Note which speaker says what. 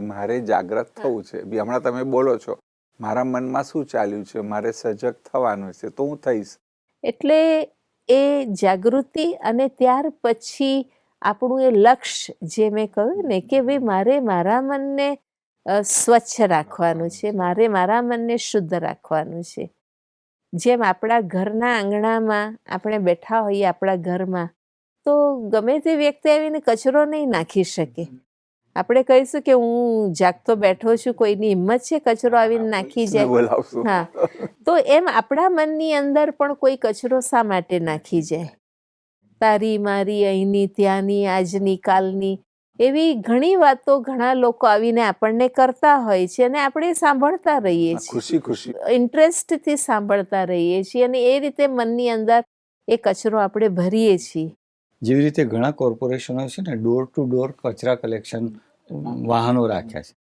Speaker 1: મારે જાગૃત થવું છે. હમણાં તમે બોલો છો મારા મનમાં શું ચાલ્યું છે, મારે સજગ થવાનું છે, તો હું થઈશ.
Speaker 2: એટલે એ જાગૃતિ અને ત્યાર પછી આપણું એ લક્ષ્ય જે મેં કહ્યું ને કે ભાઈ મારે મારા મનને સ્વચ્છ રાખવાનું છે, મારે મારા મનને શુદ્ધ રાખવાનું છે. જેમ આપણા ઘરના આંગણામાં આપણે બેઠા હોઈએ આપણા ઘરમાં, તો ગમે તે વ્યક્તિ આવીને કચરો નહીં નાખી શકે. આપણે કહીશું કે હું જાગતો બેઠો છું, કોઈની હિંમત છે કચરો આવીને નાખી જાય? હા. તો એમ આપણા મનની અંદર પણ કોઈ કચરો શા માટે નાખી જાય? તારી મારી અહીંની ત્યાંની આજની કાલની એવી ઘણી વાતો ઘણા લોકો આવીને આપણને કરતા હોય છે અને આપણે સાંભળતા રહીએ છીએ, ઇન્ટરેસ્ટથી સાંભળતા રહીએ છીએ અને એ રીતે મનની અંદર એ કચરો આપણે ભરીએ છીએ.
Speaker 3: જેવી રીતે ઘણા કોર્પોરેશનો છે ને ડોર ટુ ડોર કચરા કલેક્શન વાહનો રાખ્યા છે,